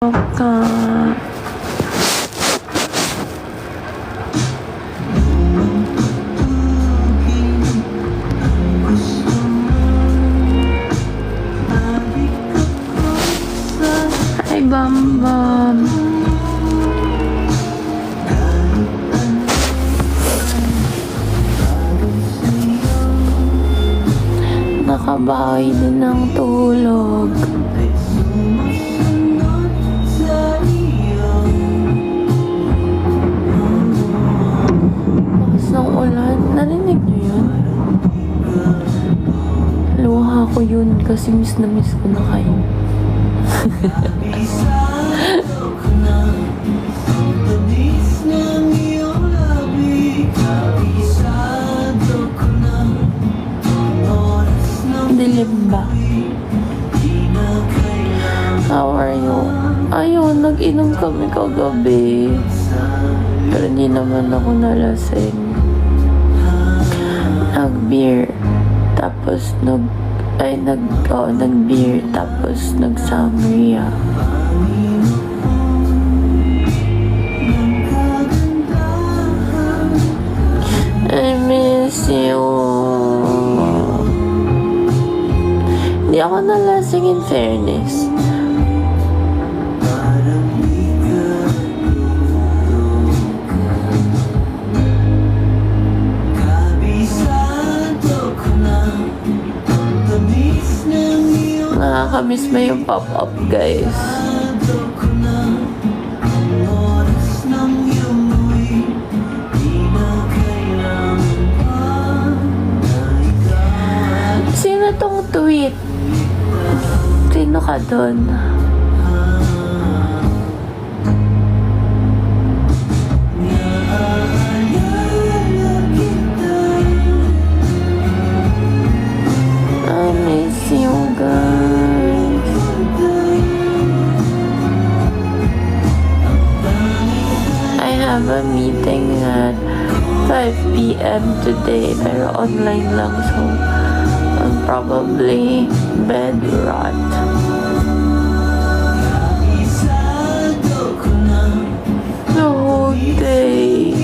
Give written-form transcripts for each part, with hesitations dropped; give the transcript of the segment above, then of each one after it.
ka. Hi, Bambam. Nakabawi din ng tulog. Bakas ng ulan. Narinig niyo yun? Luha ko yun kasi miss na miss ko na kayo. Dilim ba? How are you? Ayun, nag-inom kami kagabi. Pero hindi naman ako nalasing. Nag-beer. Tapos nag-beer. Tapos nag-sangria. I miss you. Hindi ako nalasing in fairness. Nakakamiss mo yung pop-up, guys. Sino tong tweet? Sino ka dun? I miss you, guys. I have a meeting at 5 p.m. today, pero online lang, so I'm probably bed rot. The whole day.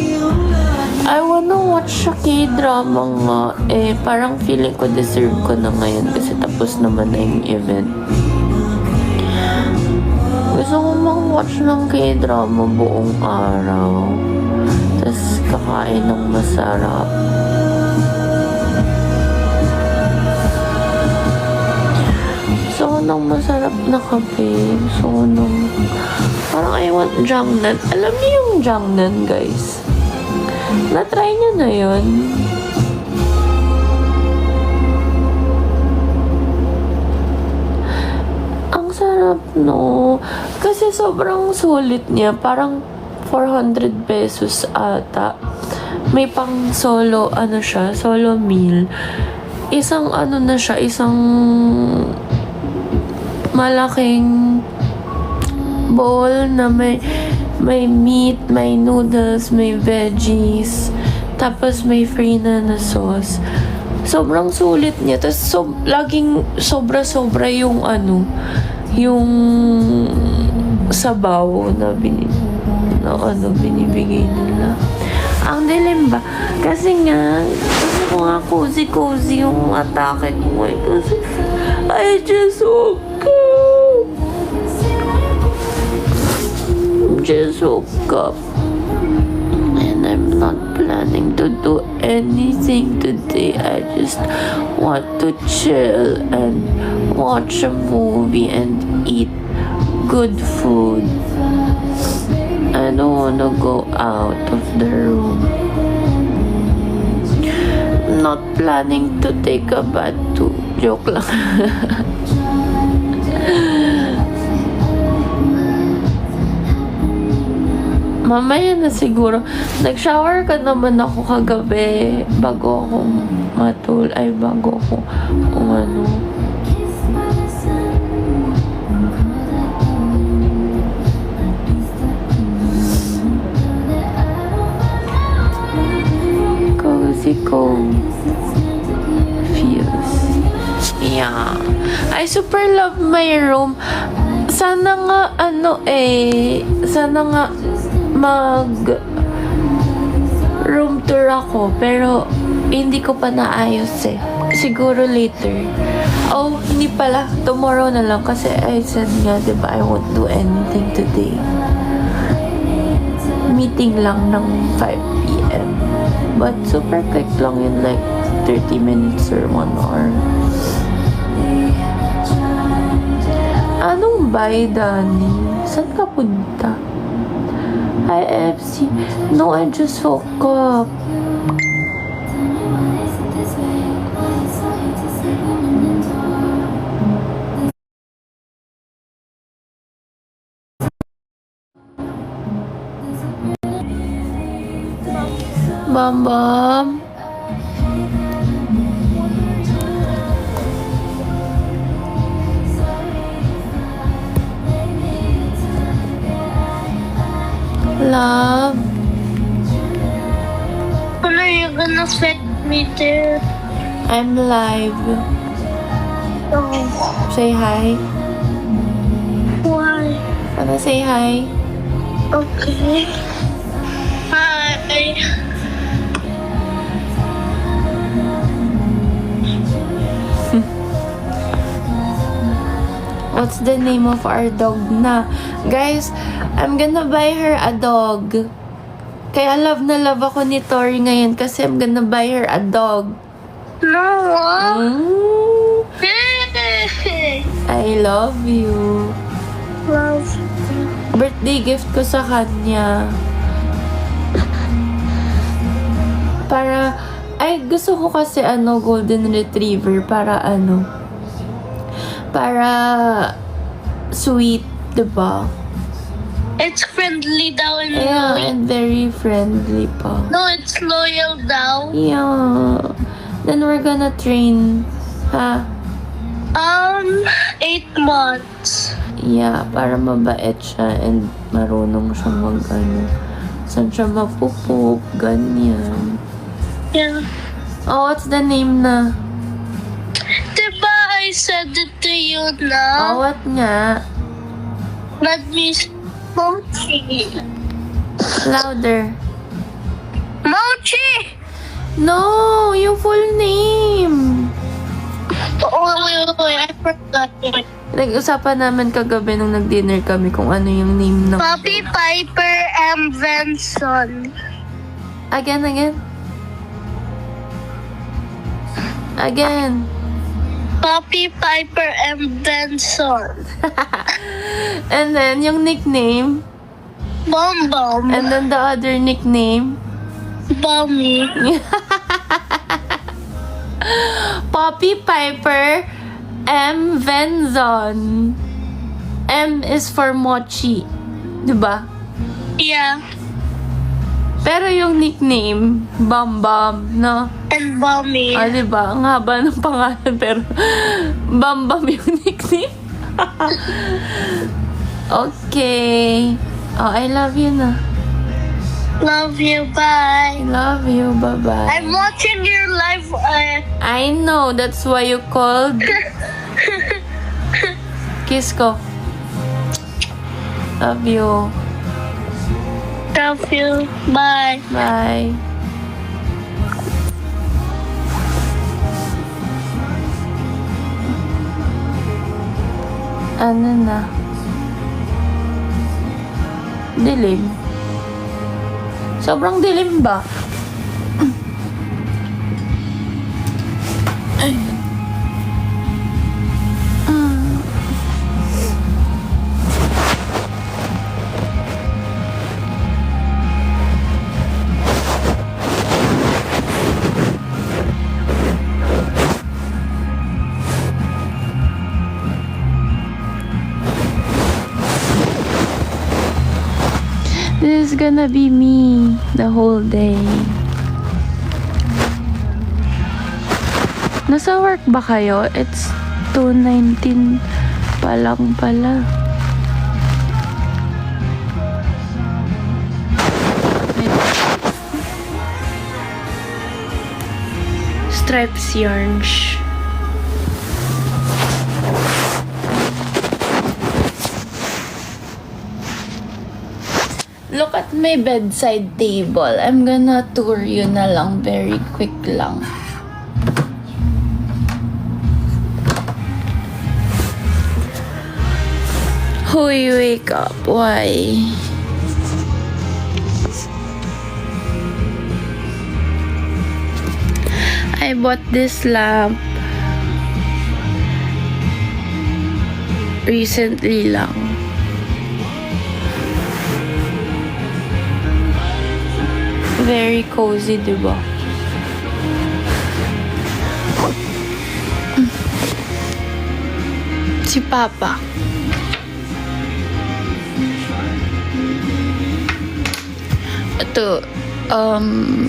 I wanna watch a K-drama nga. Parang feeling ko deserve ko na ngayon kasi tapos naman na yung event. Gusto ko mag-watch ng K-drama buong araw. Tapos kakain ng masarap. Gusto ko ng masarap na kape. Gusto ko ng... Parang I want Jangnan. Alam niyo yung Jangnan, guys? Na-try niyo na yun? Ang sarap, no? Kasi sobrang sulit niya. Parang 400 pesos ata. May pang solo, solo meal. Isang na siya, isang malaking bowl na may meat, may noodles, may veggies, tapos may free na sauce. Sobrang sulit niya. Tapos laging sobra-sobra yung yung sabaw na binibigay nila. Ang dilim ba? Kasi nga, gusto ko nga cozy-cozy yung atake ko. Kasi I just woke up. Just woke up and I'm not planning to do anything today. I just want to chill and watch a movie and eat good food. I don't wanna go out of the room. I'm not planning to take a bath too. Joke lang. Mamaya na siguro. Nag-shower ka naman ako kagabi bago ako bago ako cozy feels. Yeah. I super love my room. Sana nga, sana nga mag room tour ako, pero hindi ko pa naayos eh. Siguro later. Oh, hindi pala. Tomorrow na lang kasi I said nga, diba, I won't do anything today. Meeting lang ng 5 p.m. But super quick lang yun, like 30 minutes or 1 hour. Anong bay, Dani? Saan ka punta? IFC. No, I just woke up. Bam Bam. Love. When are you gonna fit me there? I'm live. Oh, Say hi. why? Wanna say hi? Okay. Hi. What's the name of our dog na? Guys, I'm gonna buy her a dog. Kaya love na love ako ni Tori ngayon kasi I'm gonna buy her a dog. No. Mm, Yay! I love you. Love. Birthday gift ko sa kanya. Para, ay gusto ko kasi golden retriever para para sweet, diba? It's friendly daw and Yeah, loyal. and very friendly pa. No, it's loyal daw. Yeah. Then we're gonna train, ha? 8 months. Yeah, para mabait siya and marunong siya saan siya mapupop, ganyan. Yeah. Oh, what's the name na? Diba I said it to you Oh, now? what nga? Let me Mochi. Louder. Mochi! No, yung full name. Oh, wait, I forgot it. Nag-usapan namin kagabi nung nag-dinner kami kung ano yung name ng... Poppy Piper M. Benson. Again. Again. Poppy Piper M. Benson. And then, yung nickname. Bom Bom. And then the other nickname. Bommy. Poppy Piper M. Venzon. M is for Mochi. Diba? Yeah. Pero yung nickname, Bam Bam, no? And Bommy. Ah, diba? Ang haba ng pangalan, pero Bam Bam yung nickname. Okay. Oh, I love you na. Love you. I Bye. love you. Bye-bye. I'm watching your live. I know. That's why you called. Kiss ko. Love you. Love you. Bye. Bye. Ano na? Dilim. Sobrang dilim ba? Ay. This is gonna be me the whole day. Nasa work ba kayo? It's 2:19 pa lang pala. Stripes yarns. Look at my bedside table. I'm gonna tour you na lang, very quick lang. Huy, wake up. Why? I bought this lamp recently lang. Very cozy, diba? Si Papa. Ito,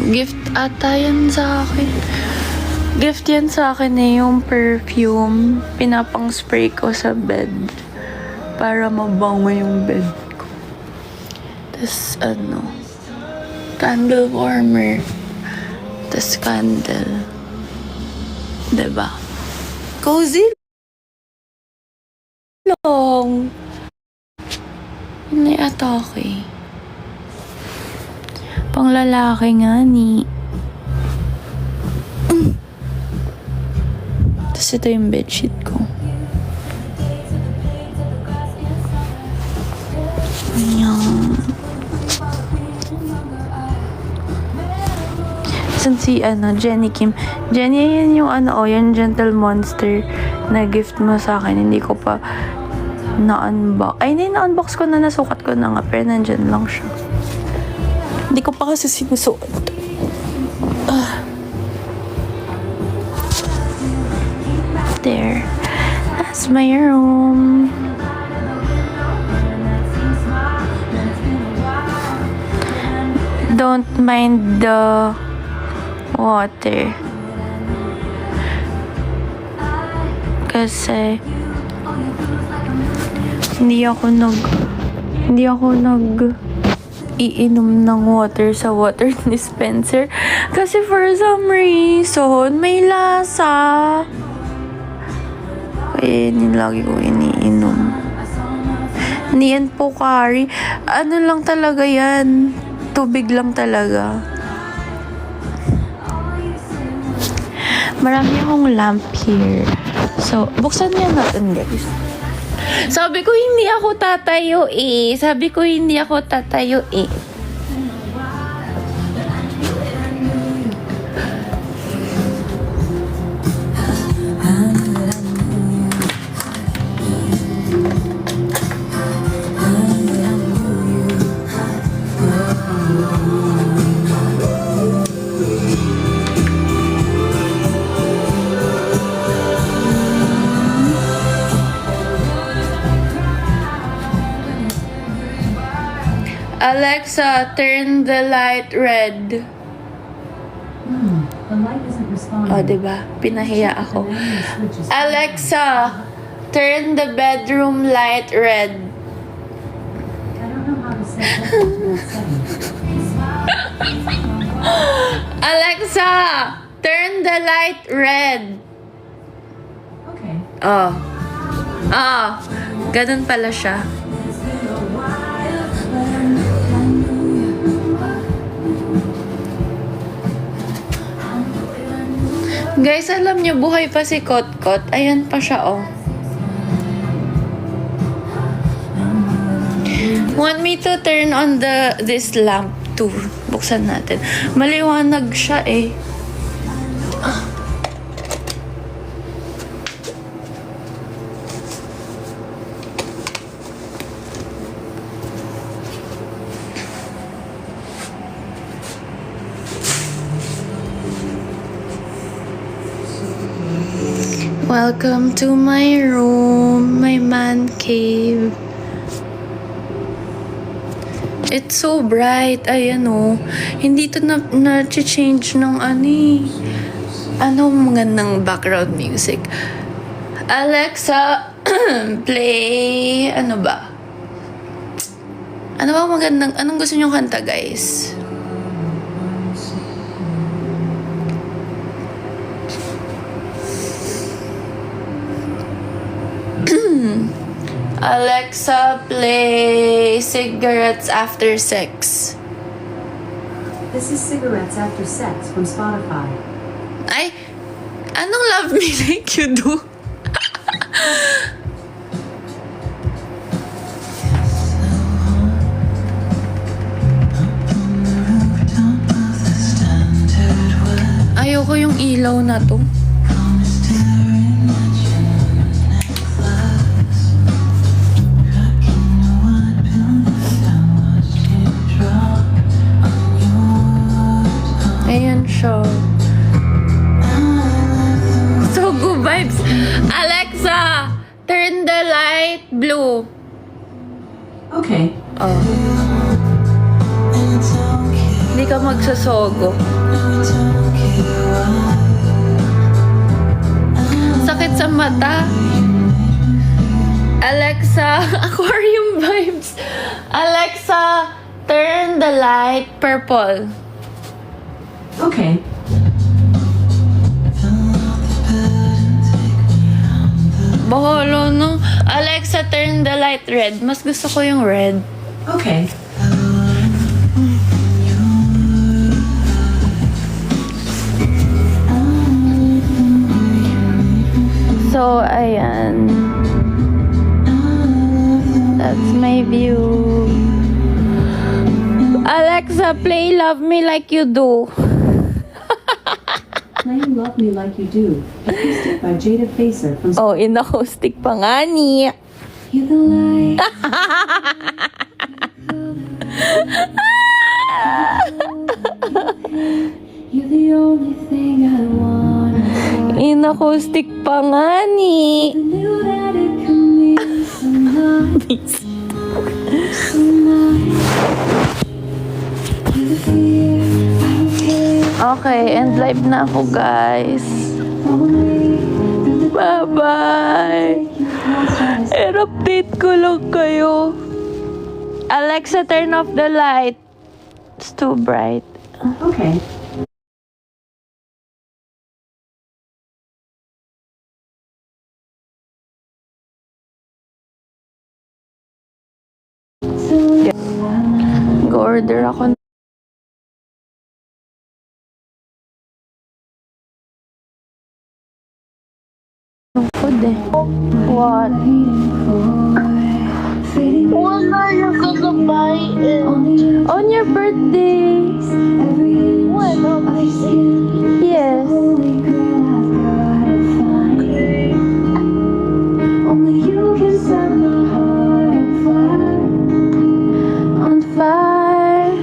gift ata yan sa akin. Gift yan sa akin yung perfume. Pinapang spray ko sa bed. Para mabango yung bed ko. Tapos, candle warmer. Tapos, candle. Diba? Cozy lang. Hindi ata okay. Pang lalaki nga ni. Tapos ito yung bedsheet ko. Ayan. Saan si Jenny Kim? Jenny, yan yung yung Gentle Monster na gift mo sa akin. Hindi ko pa na-unbox. Ay, hindi, na-unbox ko na, nasukat ko na nga. Pero nandyan lang siya. Hindi ko pa kasi sinusuot. There. That's my room. Don't mind the water. Kasi hindi ako iinom ng water sa water dispenser kasi for some reason may lasa. Kaya lagi ko iniinom. Hindi yan Pocari. Ano lang talaga yan? Tubig lang talaga. Marami akong lamp here. So, buksan niya natin, guys. Sabi ko hindi ako tatayo eh. Alexa, turn the light red. The light isn't responding. O, diba? Pinahiya ako. The switch is Alexa, turn the bedroom light red. I don't know how to set that setting. Alexa, turn the light red. Okay. Oh. Ganun pala siya. Guys, alam niyo, buhay pa si Kotkot. Ayan pa siya, oh. Want me to turn on this lamp too? Buksan natin. Maliwanag siya, eh. Welcome to my room, my man cave. It's so bright. Ayan oh. Hindi to na-change ng magandang background music. Alexa, play, ba? Anong gusto niyong kanta, guys? Alexa, play Cigarettes After Sex. This is Cigarettes After Sex from Spotify. Ay, anong Love Me Like You Do? Ayoko yung ilaw na to. Ayan siya. So good vibes. Alexa, turn the light blue. Okay. Oh. Hindi ka magsasogo. Sakit sa mata. Alexa, aquarium vibes. Alexa, turn the light purple. Okay. Baholo no. Alexa, turn the light red. Mas gusto ko yung red. Okay. So, ayan. That's my view. Alexa, play Love Me Like You Do. Playing Love Me Like You Do. Acoustic by Jada Facer from Oh, in-acoustic pa nga ni. You're the light. You're the only thing I want. In-acoustic pa nga ni. Knew that it could mean so much. So much. You're the fear. I don't care. Okay, end live na ako, guys. Only through the Bye-bye. And update ko lang kayo. Alexa, turn off the light. It's too bright. Okay. Go-order ako ng food eh. What? When are you gonna buy it? On your birthday. When Yes. Only you can set my heart on fire. On fire.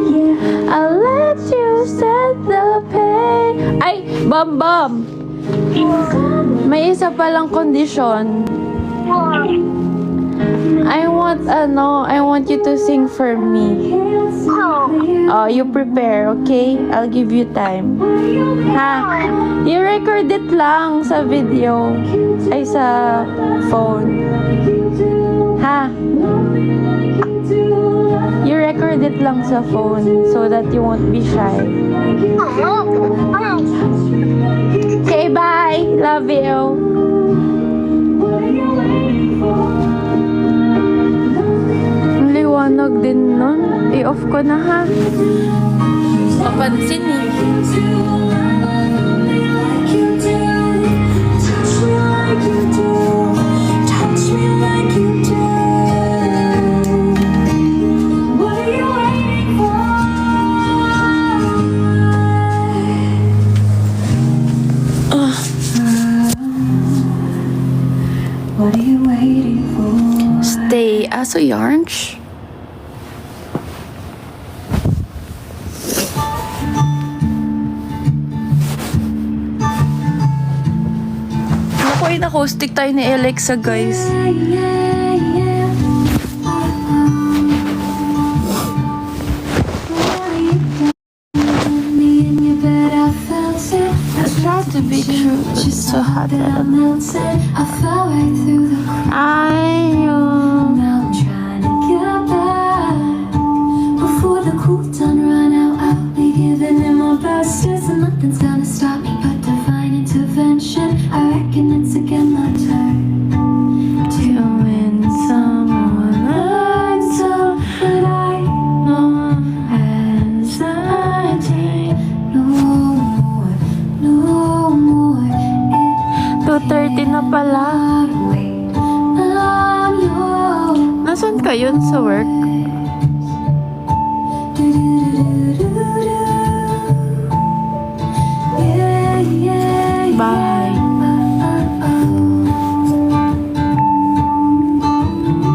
Yeah. I'll let you set the pain. Ay, Bam! May isa palang kondisyon. I want you to sing for me. Oh, you prepare, okay? I'll give you time. Ha? You record it lang sa video. Ay, sa phone. Ha? You record it lang sa phone so that you won't be shy. Okay, bye. Love you. Ang liwanag din nun. I-off ko na ha. Papansin eh. What are you waiting for? Stay. Aso yarns? Naku, in-acoustic tayo ni Alexa, guys. It's hard to be true. It's so hard that I'm I fell right through the cracks. Now I'm trying to get back. Before the cool done run out, I'll be giving it my best. And nothing's gonna stop me but divine intervention. I reckon it's again my turn to win yun sa work. Bahay.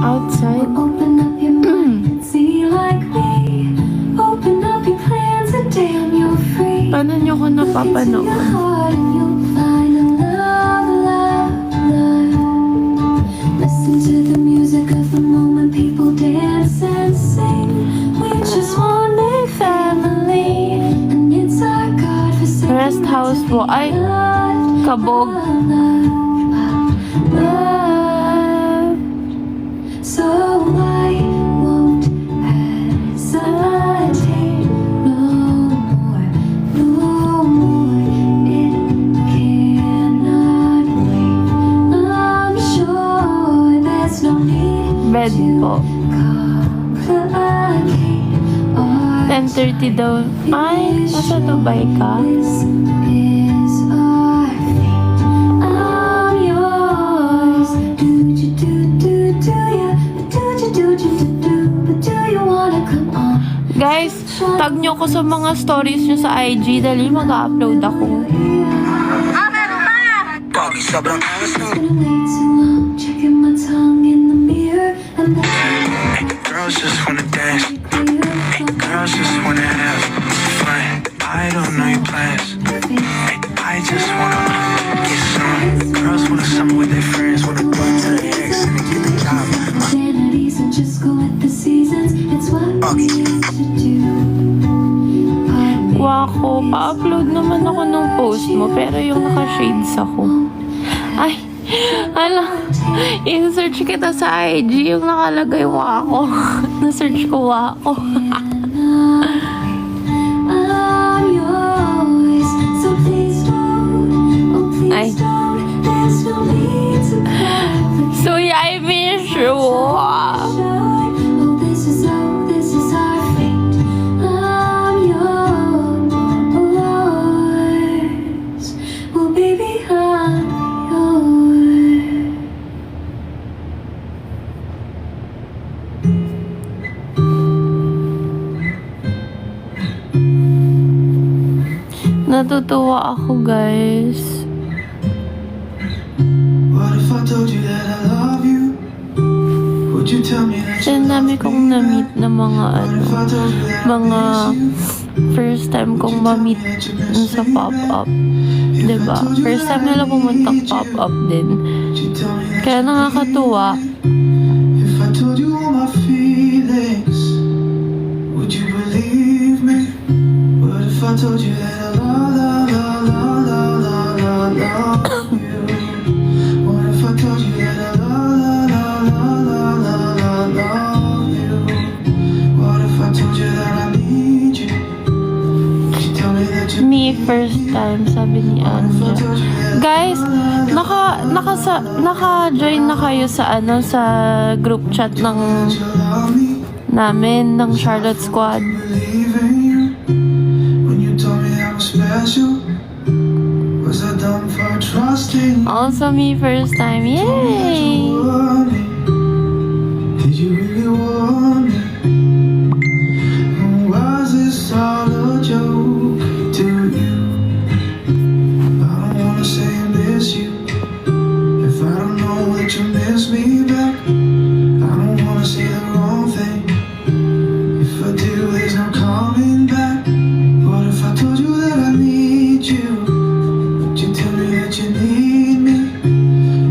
Outside. Open up your mind and see like me. Open up your plans and damn you're free. Paano nyo ko napapanood? Heart and you'll find a love. Listen to the music of the moment, people dance and sing. We just want a family, and it's our God-forsaken Rest house po. Ay, kabog. love. So I won't hesitate no more. It cannot wait. I'm sure there's no need Bed po. complicate our 10:30 daw. Ay, nasa Dubai ka? This is our fate. I'm yours. Do you but do you wanna come on? Guys, tag nyo ko sa mga stories nyo sa IG. Dali, mag-upload ako. Pogi, sobrang angas ng Been way too long, checking my tongue in the mirror, and Hey, girls just wanna dance. Hey, girls just wanna have fun. I don't know your plans. Hey, I just wanna get some. Girls wanna summer with their friends, wanna go to the ex and get the job. vanities and just go with the seasons. It's what we used to do. Wako, pa-upload naman ako ng post mo, pero yung naka-shades ako. Ay, ala, in-search kita sa IG, yung nakalagay wako. Na-search ko wako. I'm yours, so please don't, oh Ay. please don't. There's no need to complicate. So, yeah, I miss you. Oh, this is our fate. I'm yours. Oh, baby, I'm yours. Natutuwa ako, guys. What if I told you that I love you? Would you tell me that Kasi ang dami kong na-meet na mga mga first time kong ma-meet sa pop-up. Diba? First time nila pumuntang pop-up din. Kaya nakakatuwa. If I told you all my feelings, would you believe me? What if I told you that I love you? What if I told you that I love you? What if I told you that I need you? Would you tell me that you Me first time, sabi ni Anja. Guys, naka-join na kayo sa sa group chat ng love me? namin ng Charlotte Squad. Believe in you when you told me I was special. Was I dumb for trusting? Also me first time. Yay! Did you really want me? Or was this all a joke to you? I don't wanna say I miss you if I don't know that you miss me back. I don't wanna say the wrong thing. If I do, there's no coming back. What if I told you that I need you? Would you tell me that you need me?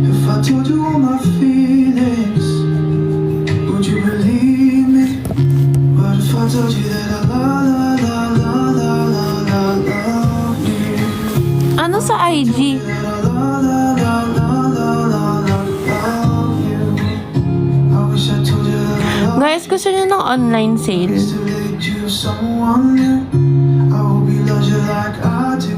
If I told you all my feelings, would you believe me? What if I told you that I love you? Ano sa IG? That I love you. I wish I told you that I love Guys, gusto nyo ng online sale? to lead you someone new. I hope he loves you like I do.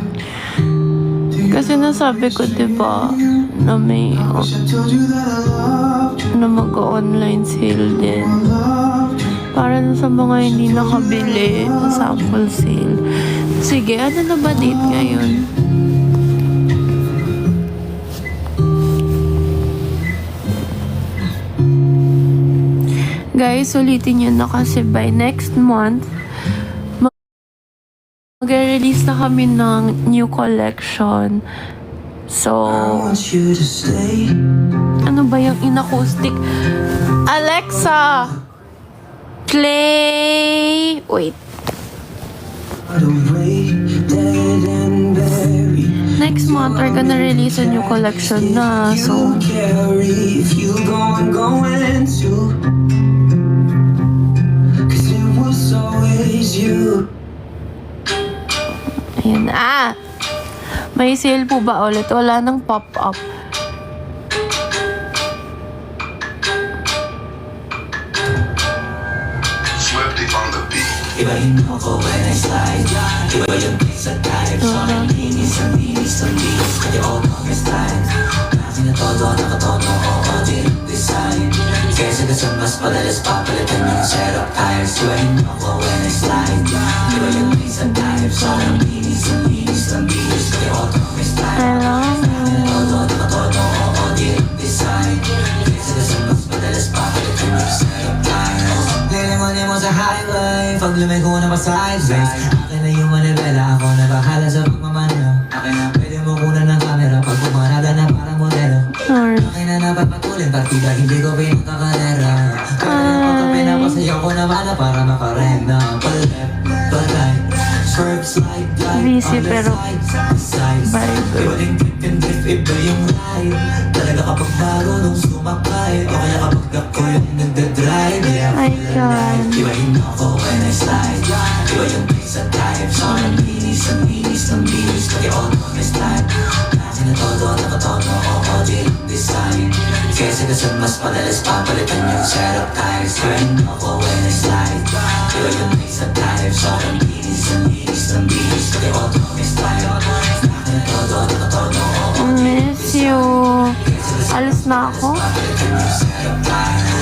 Do you Kasi nasabi ko, diba, na may I wish I told you that I loved you. na mag-online sale din. Loved you. Para na sa mga hindi nakabili sa sample sale. Sige, ano na ba date ngayon? Guys, ulitin nyo na kasi by next month, mag-release na kami ng new collection. So, want you to stay. ano ba yung in-acoustic? Alexa! Play! Wait. Away, dead and buried. Next month, we're gonna release a new collection na. So, You carry if you go, I'm going to. Cause it was always you. ayan. May sale po ba ulit? Wala nang pop-up. Swifty on the beat. Ibahin mo ko when I slide. Iba yung place at time. Sobrang linis ang linis ng linis. Kaya all on my style. Akin na todo, nakatono, oo, din design. Kesa kasi mas padalas papalitan yung setup tires. Ibahin mo ko when I slide. Iba yung place at time. Sobrang linis ang linis ng linis. Kaya all on my style. Akin na todo, nakatono, oo, din design. Kesa kasi mas padalas papalitan yung setup tires. Lilingunin mo sa highway. Pag lumiko na pa sideways. Akin na yung manibela. Ako na bahala sa pagmamano. Akin na pwede mo kunan ng camera. Pag pumarada na parang modelo. Akin na napapatulin. Partida hindi ko pinakakarera. Kaya yung pagka pinapasayaw ko naman na para makarena. Palep, palay. Swerve, slide, glide. Busy, on the pero side. vibe. Iba din trip and drift. Iba yung ride. Talaga kapag marunong sumakay. O kaya kapag ako yung nagdadrive. Yeah, Ay, God. Ibahin ako when I slide. Iba yung place at time. Sobrang linis ang linis ng linis. Pag all on my style. Akin na todo, nakatono, oo, din design. Kesa kasi mas madalas papalitan yung setup tires. Ibahin ako when I slide. Iba yung place at time. Sobrang linis ang linis ng linis. Pag all on my style. Akin na todo, nakatono, oo, Miss you. Alis na ako.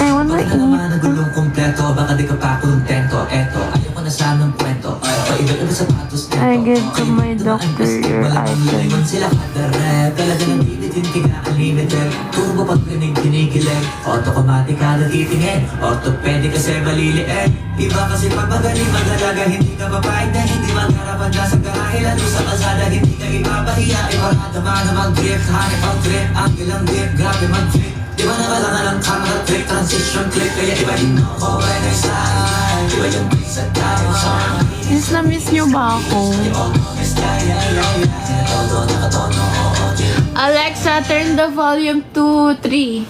I wanna pag naman eat. nagulong kompleto, baka di ka pa kontento. Eto, ayoko na sanang kwento. Paiba-iba sapatos nito. I give to my doctor your item. Sila kada rep, talaga nang limitin, tiga unlimited. Turbo pag kinikilig, automatic ka na titingin. Orthopedic kasi maliliit. Iba kasi pag magaling magalaga, hindi ka babayad na hindi magharapan ka sa garahe. Lalo sa kalsada, hindi ka ipapahiya. Iparada man na mag-drift, hanip ang trip. Angle ang dip, grabe mag-trip. Di ba nakalangan ang camera trick, transition click. Kaya ibahin ako when I slide. Iba yung place at time. Miss na miss nyo ba ako? Alexa, turn the volume to 3.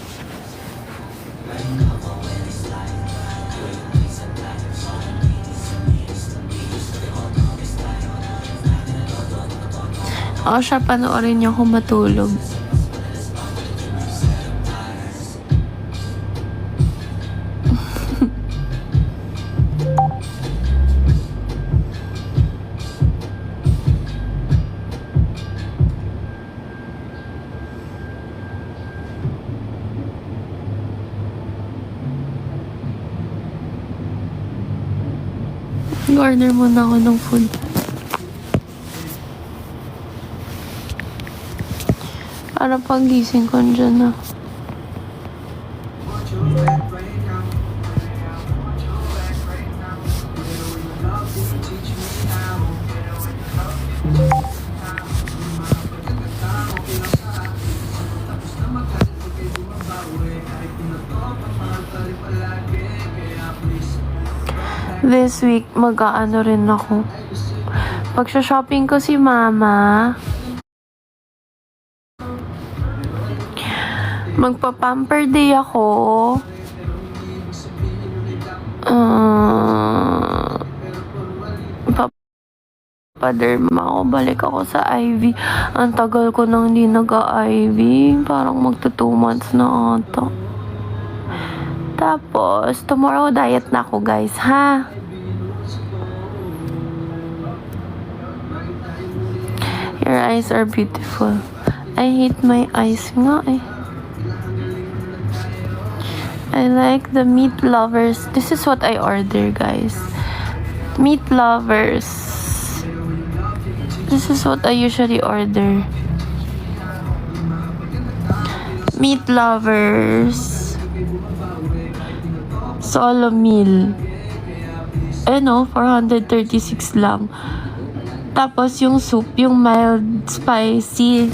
O siya, panoorin niyo ako matulog. Order muna ako ng food. Para pag-gising ko dyan na. This week, mag-aano rin ako. Pag-shopping ko si mama, magpa-pamper day ako. Paderma ako. Balik ako sa IV. Ang tagal ko nang hindi nag-IV. Parang magto 2 months na ata. Tapos, tomorrow diet na ako, guys, ha? Your eyes are beautiful. I hate my eyes nga eh. I like the meat lovers. This is what I order, guys. Meat lovers. This is what I usually order. Meat lovers. Solo meal. 436 lang. Tapos yung soup, yung mild spicy.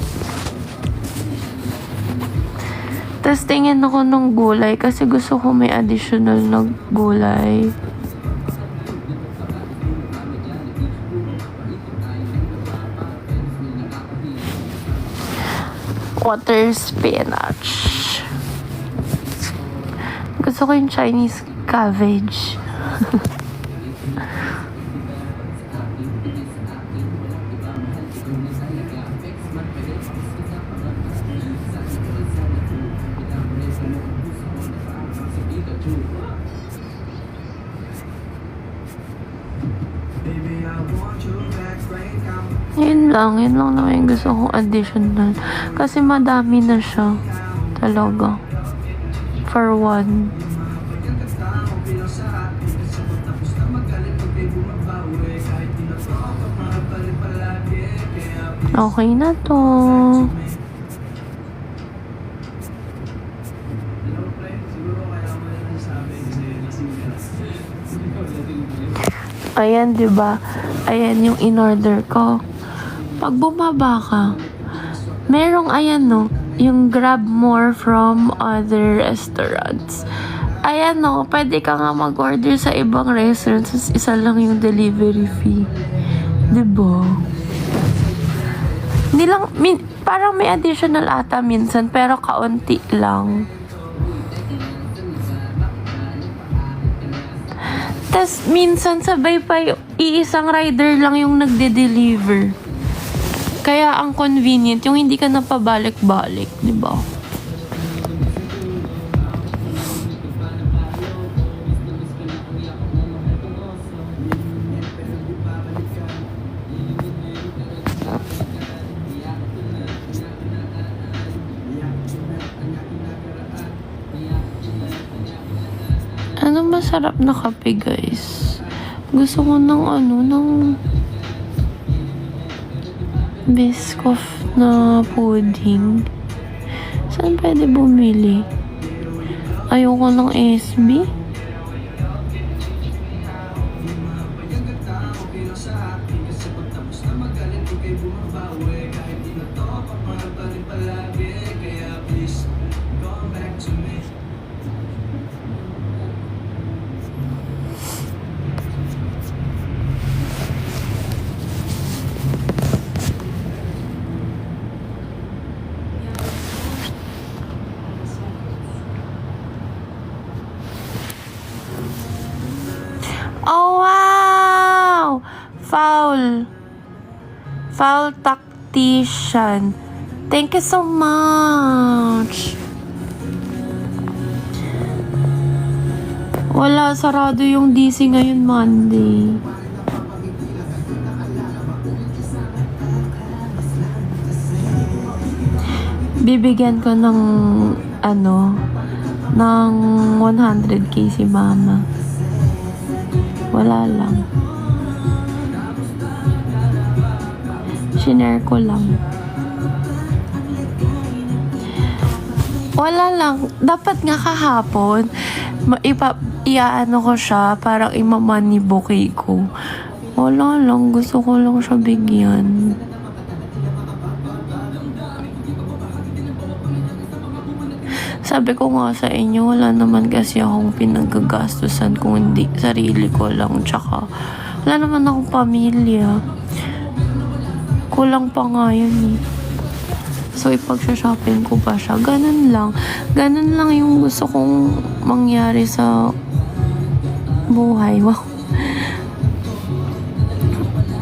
Tapos tingin ako ng gulay kasi gusto ko may additional na gulay. Water spinach. Gusto ko yung Chinese cabbage. Yun lang naman yung gusto kong additional. Kasi madami na siya. Talaga. For one. Okay na to. Ayan, diba? Ayan yung in-order ko. Pag bumaba ka, merong yung grab more from other restaurants. Ayan pwede ka nga mag-order sa ibang restaurants, isa lang yung delivery fee. Diba? Hindi lang, parang may additional ata minsan, pero kaunti lang. Tas minsan sabay pa iisang rider lang yung nagde-deliver. Kaya ang convenient, yung hindi ka napabalik-balik, di ba? Ano masarap na kape, guys? Gusto ko ng Biscoff na pudding. Saan pwede bumili? Ayoko ng SB. Oh, wow! Foul tactician. Thank you so much. Wala, sarado yung DC ngayon Monday. Bibigyan ko ng ng 100k si mama. Wala lang. Shinare ko lang. Wala lang. Dapat nga kahapon, iaano ko siya, parang imamoney bouquet ko. Wala lang. Gusto ko lang siya bigyan. Sabi ko nga sa inyo, wala naman kasi akong pinagagastusan kung hindi sarili ko lang. Tsaka, wala naman akong pamilya. Kulang pa nga yun eh. So, ipag-shopping ko pa siya. Ganun lang. Ganun lang yung gusto kong mangyari sa buhay. Wow.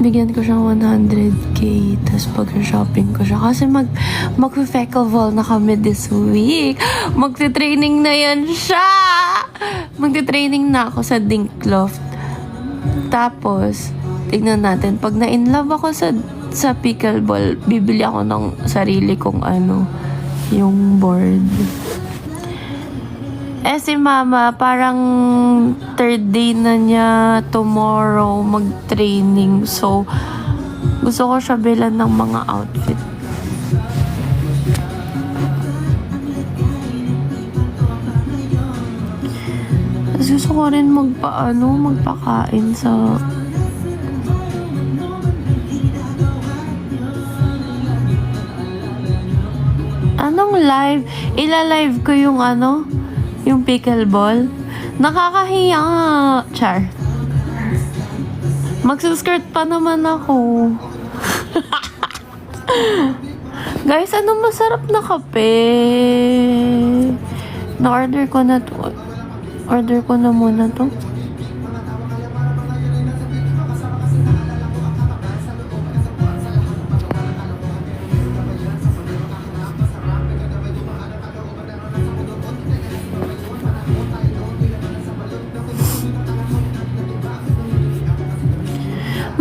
Bigyan ko siya 100k, tapos pag-shopping ko siya. Kasi mag-festival na kami this week. Magti-training na yan siya! Magti-training na ako sa Dinkloft. Tapos, tignan natin. Pag na-inlove ako sa pickleball, bibili ako ng sarili kong yung board. Si mama, parang third day na niya tomorrow mag-training. So, gusto ko siya bilan ng mga outfit. Kasi gusto ko rin magpakain sa anong live? Ila-live ko yung yung pickleball. Nakakahiya nga. Char. Magsuskirt pa naman ako. Guys, masarap na kape? Na-order ko na to. Order ko na muna to.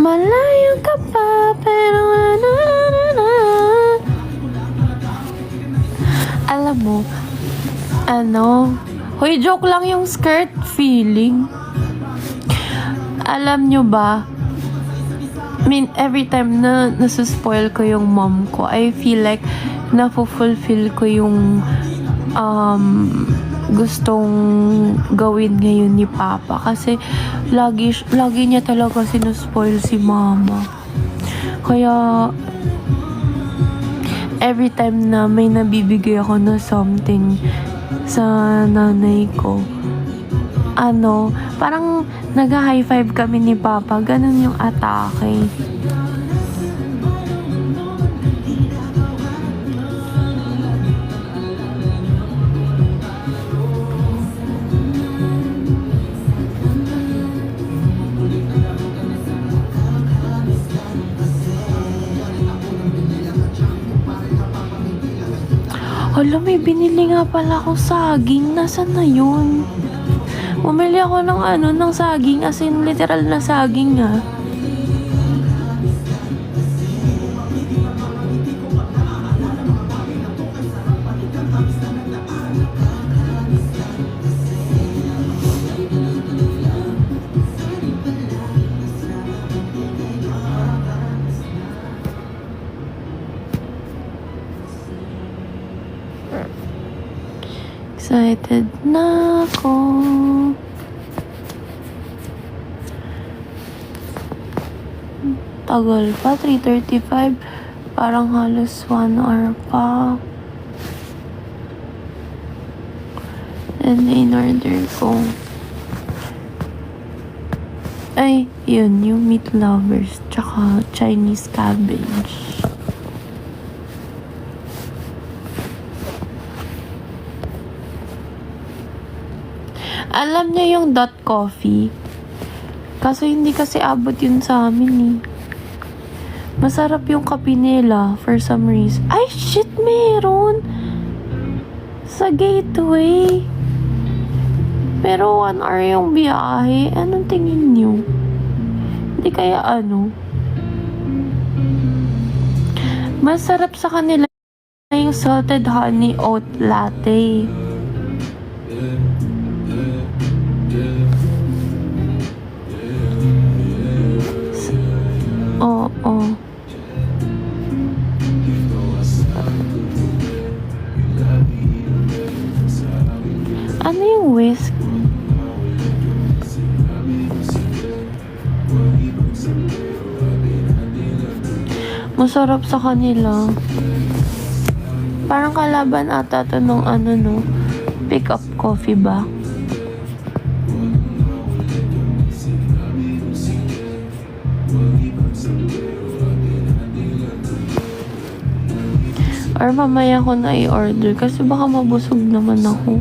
Malayo ka pa, pero alam mo, hoy, joke lang yung skirt feeling. Alam nyo ba, every time na nasuspoil ko yung mom ko, I feel like na-fulfill ko yung gustong gawin ngayon ni Papa. Kasi lagi niya talaga sinuspoil si Mama. Kaya every time na may nabibigay ako na something sa nanay ko, parang nag-high five kami ni Papa. Ganun yung atake. Hala, may binili nga pala ako saging. Nasaan na yun? Bumili ako ng saging. As in, literal na saging nga. Excited na ako. Tagal pa, 3:35. Parang halos 1 hour pa. And in-order ko. Ay, yun, yung meat lovers. Tsaka Chinese cabbage. Alam niya yung .coffee. Kaso hindi kasi abot yun sa amin eh. Masarap yung kape nila for some reason. Ay, shit! Meron! Sa Gateway. Pero 1 hour yung biyahe. Anong tingin niyo? Hindi kaya Masarap sa kanila yung salted honey oat latte. Oo. Ano yung whisk? Masarap sa kanila. Parang kalaban ata to nung pick up coffee ba? Or mamaya ko na i-order kasi baka mabusog naman ako.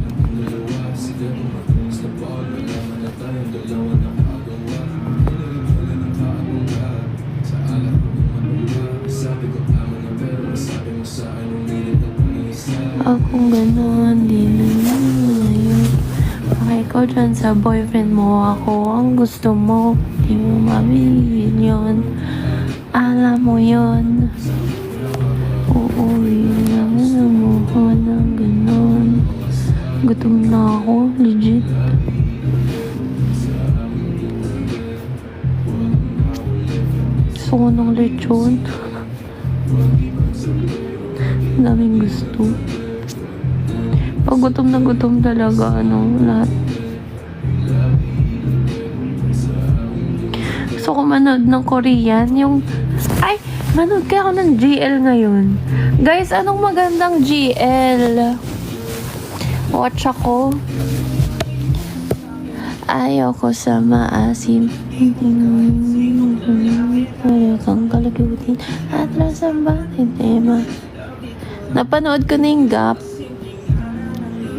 Kung gano'n, di na yun. Okay ko dyan sa boyfriend mo, ako ang gusto mo. Di mo mabigil yun. Alam mo yun. Oo, yun lang mo ng gano'n. Gutom na ako, legit. Gusto ko ng lechon. Daming gusto. Pag gutom na gutom talaga, lahat. gusto ko manood ng Korean. Manood kaya ako ng GL ngayon. Guys, anong magandang GL? Watch ako. Ayoko sa maasim. Wala kang kalagutin. Atras ang bakit tema. Napanood ko na yung Gap.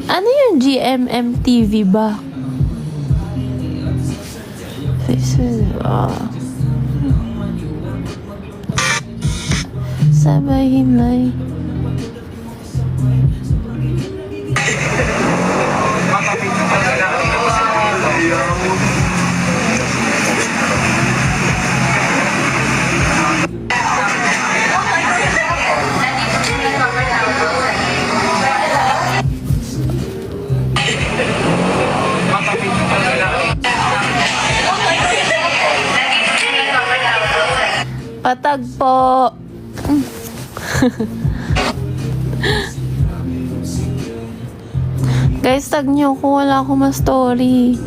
Ano yung GMM TV ba? This is, sabay himlay. Patag po. Guys, tag nyo kung wala akong ma-story.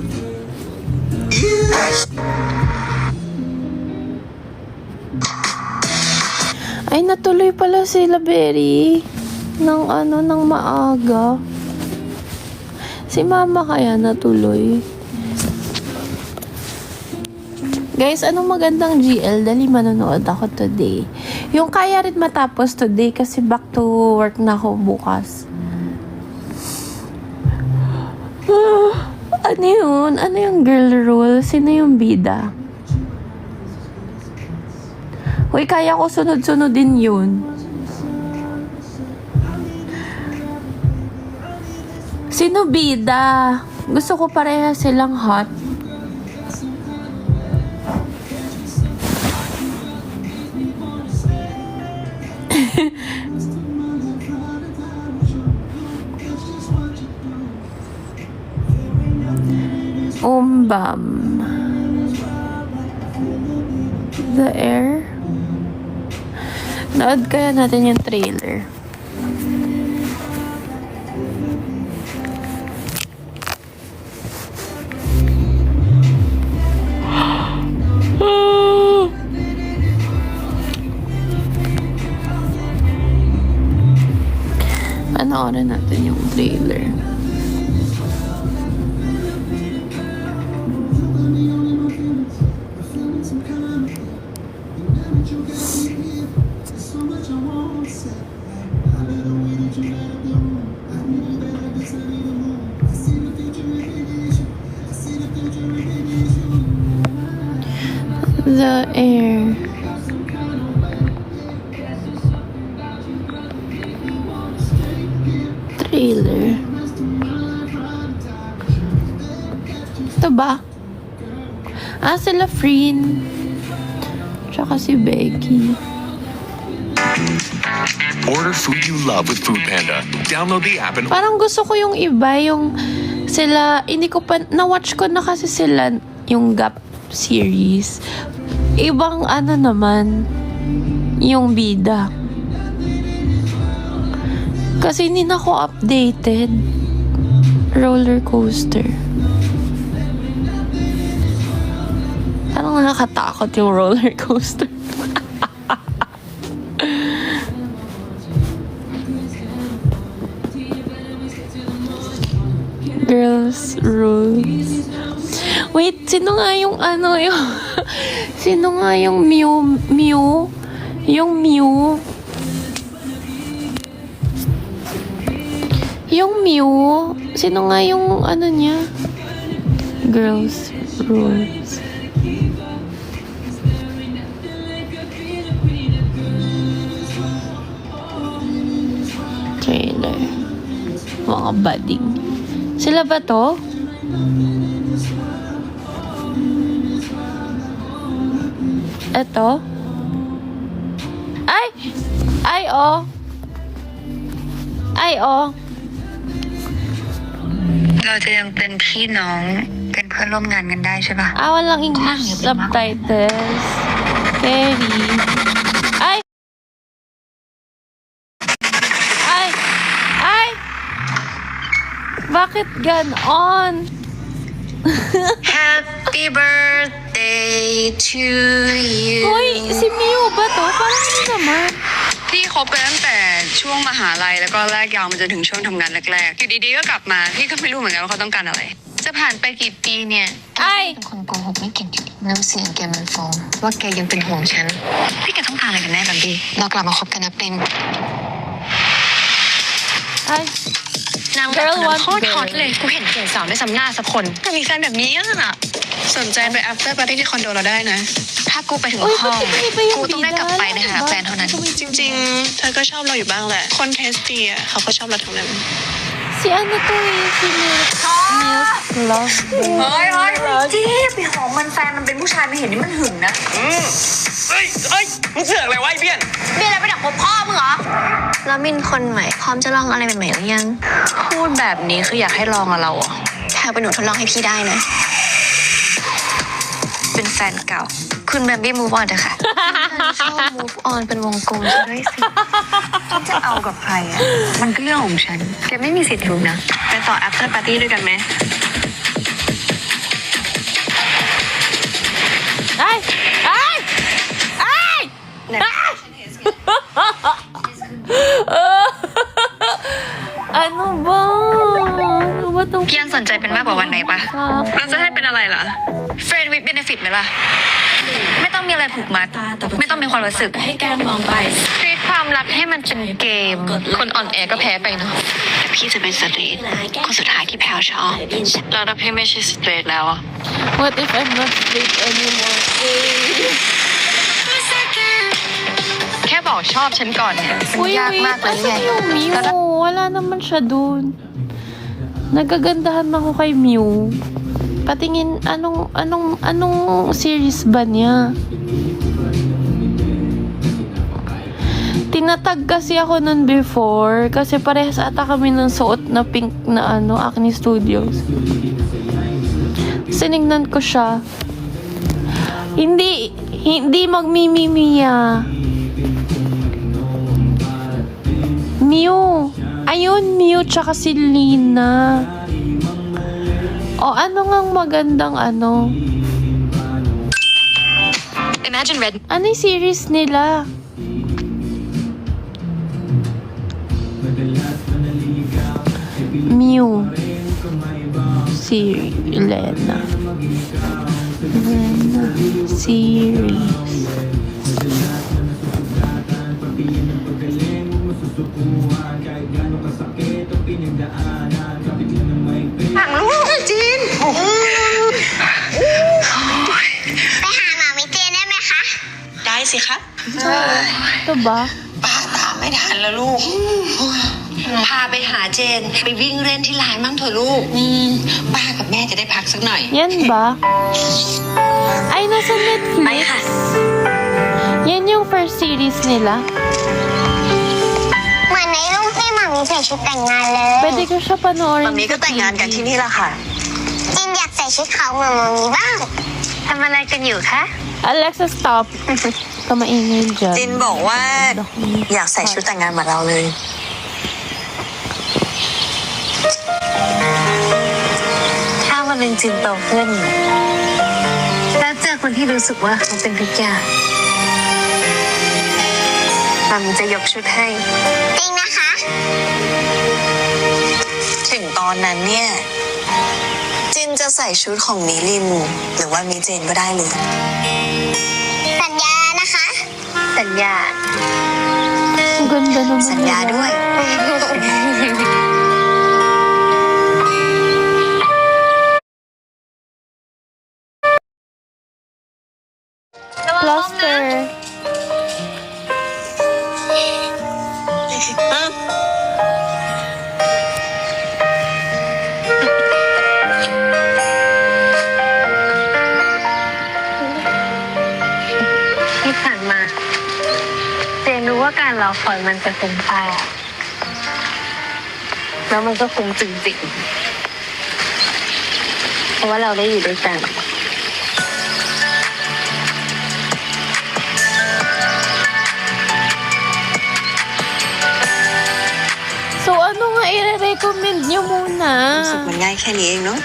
Ay, natuloy pala sila Berry ng maaga. Si mama kaya natuloy. Guys, anong magandang GL? Dali manonood ako today. Yung kaya rin matapos today kasi back to work na ako bukas. Ano yun? Ano yung girl rule? Sino yung bida? Uy, kaya ko sunod-sunod din yun. Sino bida? Gusto ko pareha silang hot. Umbam. The Air. Nood kaya natin yung trailer. Panoorin natin yung trailer. The Air. Trailer. Ito ba? Sila Freen. Tsaka si Becky. Order food you love with Foodpanda. Download the app and Parang gusto ko yung iba, yung sila, hindi ko pa, na-watch ko na kasi sila yung Gap series. Ibang naman, yung bida. Kasi hindi na ako updated. Roller coaster. Parang nakakatakot yung roller coaster. Girls rules. Wait, sino nga yung yung sino nga yung Mew? Yung Mew. Yung Mew, sino nga yung niya? Girls rules. Trailer. Mga bading. Sila ba to? Eto? Ay! Ay, oh! Ay, oh! เราจะยังเป็นพี่น้องเป็นเพื่อนร่วมงานกันได้ใช่ปะ Walang English subtitles. Very. Ay! Ay! Ay! Bakit ganon? Happy birthday to you Hoy, si Miu ba to? Parang hindi naman.พี่คบกันตั้งแต่ช่วงมหาลัยแล้วก็แลกยาวมาจนถึงช่วงทำงานแรกๆอยู่ดีๆก็กลับมาพี่ก็ไม่รู้เหมือนกันว่าเขาต้องการอะไร จะผ่านไปกี่ปีเนี่ย ไอ้ เป็นคนโกหกไม่เก่งน้ำเสียงแกมันฟ้องว่าแกยังเป็นห่วงฉันพี่แกต้องการอะไรกันแน่บัมบี้เรากลับมาคบกันนะปริม ไอ้ นาง Girl แบบ wants โคตรฮอตเลยกูเห็นเก่งสาวไม่ซ้ำหน้าสักคนแต่มีแฟนแบบนี้อ่ะสนใจไป after party ที่คอนโดเราได้นะ ถ้ากูไปถึงห้องกูต้องได้กลับไปในฐานะแฟนเท่านั้น จริงๆ เธอก็ชอบเราอยู่บ้างแหละ คนเทสดีอ่ะเขาก็ชอบเราทั้งนั้น si ano to eh, si Milk Love. เฮ้ยจี้ไปหอมมันแฟนมันเป็นผู้ชายไม่เห็นนี่มันหึงนะ เฮ้ยมึงเสือกอะไรวะไอ้เบี้ยน เบี้ยอะไรไปดักผมพ่อมึงเหรอแล้วมินคนใหม่พร้อมจะลองอะไรใหม่ๆหรือยังพูดแบบนี้คืออยากให้ลองกับเราอ่ะแค่เป็นหนูทดลองให้พี่ได้นะ เป็นแฟนเก่า คุณแบมบี้ move on เถอะค่ะ ชอบ move on เป็นวงกลมซะด้วยสิฉันจะเอากับใครอ่ะ มันก็เรื่องของฉัน แกไม่มีสิทธิ์รู้นะ ไปต่อ after party ด้วยกันไหม Ay! Ay! Ay! Ano ba? Ano ba tong พี่ยังสนใจเป็นมากกว่าวันไหนปะ เราจะให้เป็นอะไรล่ะ friend with benefit ไหมล่ะ ไม่ต้องมีอะไรผูกมัด ไม่ต้องมีความรู้สึก ให้แกมองไป treat ความรักให้มันเป็นเกม คนอ่อนแอก็แพ้ไปเนาะแต่พี่จะเป็นสตรีทคนสุดท้ายที่แพลวชอบแล้วถ้าพี่ไม่ใช่สตรีทแล้วอะ What if I'm not straight anymore? แค่บอกชอบฉันก่อนเนี่ยมันยากมากเลย asan ไง yung Mew? Wala naman siya dun. Nagagandahan ako kay Mew. Patingin, anong series ba niya? Tinatag kasi ako nun before kasi parehas ata kami ng suot na pink na Acne Studios. Sinignan ko siya. Hindi magmimimiya. Mew. Ayun, Mew tsaka si Lina. O ano ngang magandang Imagine Red Ano yung series nila? Mew. Si Lena. Series.ไปหาหมอมิเจนได้ไหมคะ ได้สิครับ Ito ba? ป้าตามไม่ทันแล้วลูก พาไปหาเจน ไปวิ่งเล่นที่ลานมั่งเถอะลูก ป้ากับแม่จะได้พักสักหน่อย Yan ba? Ay, nasa Netflix. Yan yung first series nila. เหมือนในรูปที่หมอมิใส่ชุดแต่งงานเลย Pwede ko siya panoorin. มันมีก็แต่งงานกันที่นี่แหละค่ะ จินอยากใส่ชุดขาวเหมือนหมอมิบ้าง ทำอะไรกันอยู่คะ Alexa, stop. Kamaingay dyan. จินบอกว่าอยากใส่ชุดแต่งงานเหมือนเราเลย ถ้าวันหนึ่งจินโตขึ้น แล้วเจอคนที่รู้สึกว่าเขาเป็นทุกอย่างมันจะยกชุดให้ จริงนะคะ ถึงตอนนั้นเนี่ย จินจะใส่ชุดของมิลิน หรือว่ามิเจนก็ได้เลย สัญญานะคะ สัญญา Ang ganda naman. สัญญาด้วย Plaster.ที่ผ่านมาเจนรู้ว่าการรอคอยมันจะคุ้มค่าแล้วมันก็คุ้มจริงๆเพราะว่าเราได้อยู่ด้วยกัน So, ano nga i-recommend nyo muna? รู้สึกมันง่ายแค่นี้เองเนาะ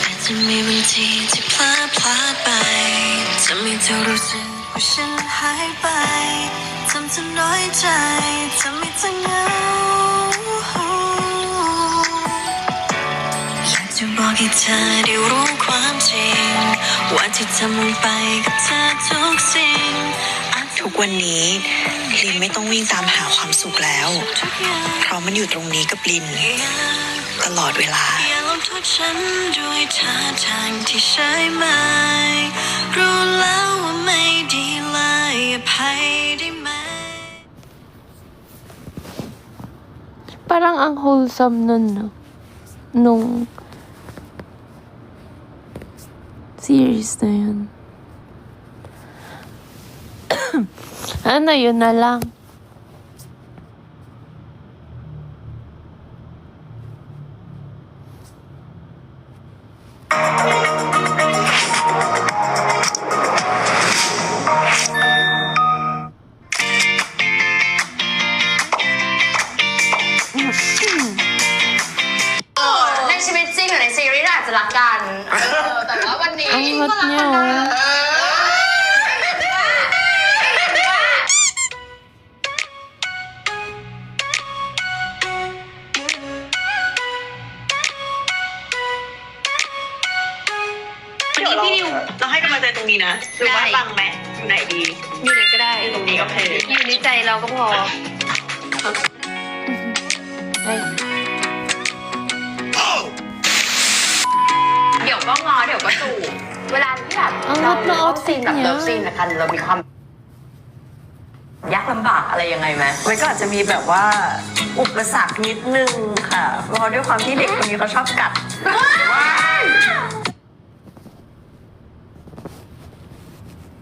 อาจจะ จะมีบางทีที่พลาดไปจะมีเธอรู้สึกว่าฉันหายไปทำเธอน้อยใจทำให้เธอเหงาอยากจะบอกให้เธอได้รู้ความจริงว่าที่ทำลงไปกับเธอทุกสิ่ง ทุกวันนี้ลินไม่ต้องวิ่งตามหาความสุขแล้ว เพราะมันอยู่ตรงนี้กับลินตลอดเวลา อย่าลงโทษฉันด้วยท่าทางที่ใช่ไหมรู้แล้วว่าไม่ดีเลยอภัยได้ไหม Parang ang wholesome nun, no? Nung series na yun. Ano, yun na lang. Ang hot niya, oh.พี่นิวเราให้กำลังใจตรงนี้นะหรือว่าฟังไหมอยู่ไหนดี อยู่ไหนก็ได้ ตรงนี้โอเค อยู่ในใจเราก็พอ เดี๋ยวก็งอเดี๋ยวก็จูบเวลาที่แบบ Ang เรา hot na ต้องซีน outfit แบบ niya. เลิฟซีนนะคะเรามีความยากลำบากอะไรยังไงไหม มันก็อาจจะมีแบบว่าอุปสรรคนิดนึงค่ะเพราะด้วยความที่เด็กคนนี้เขาชอบกัด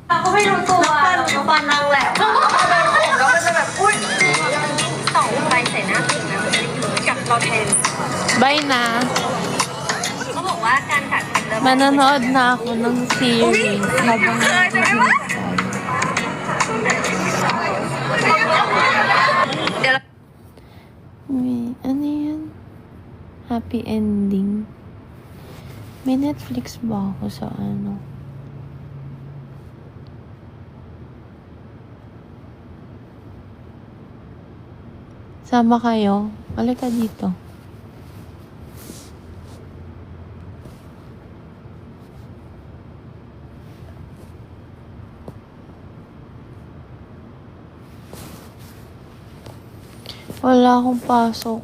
เราก็ไม่รู้ตัวเราก็ฟันนั่งแหละแล้วมันจะแบบอุ้ย ส่องไปใส่หน้าติ่งนะกับเราเทน Bye na. เขาบอกว่าการกัดฟันเริ่ม Manonood na ako ng series habang ano yan? Happy ending. May Netflix ba ako sa ano? Sama kayo? Halika dito. Wala akong pasok.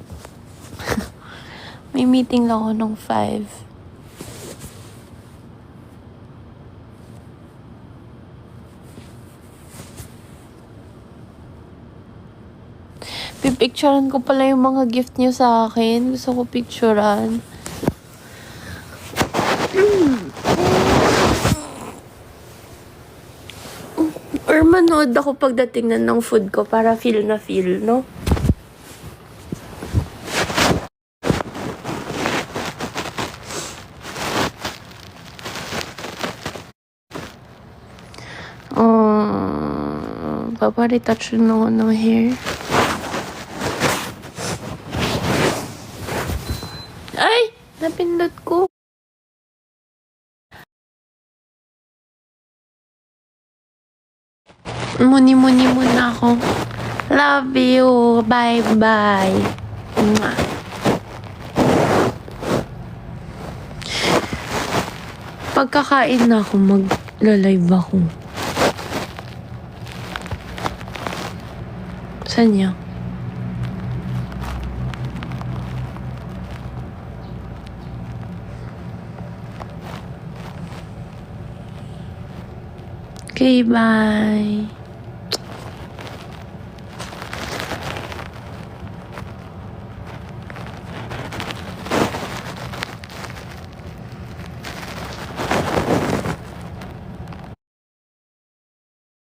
May meeting lang ako ng 5. Pipicturean ko pala yung mga gift niyo sa akin. Gusto ko picturean. Or manood ako pagdating na ng food ko para feel na feel, no? Paparetouch na ako ng hair. Ay! Napindot ko. Muni-muni muna ako. Love you. Bye-bye. Mwah. Pagkakain na ako, mag-live ako. Saan niya? Okay, bye.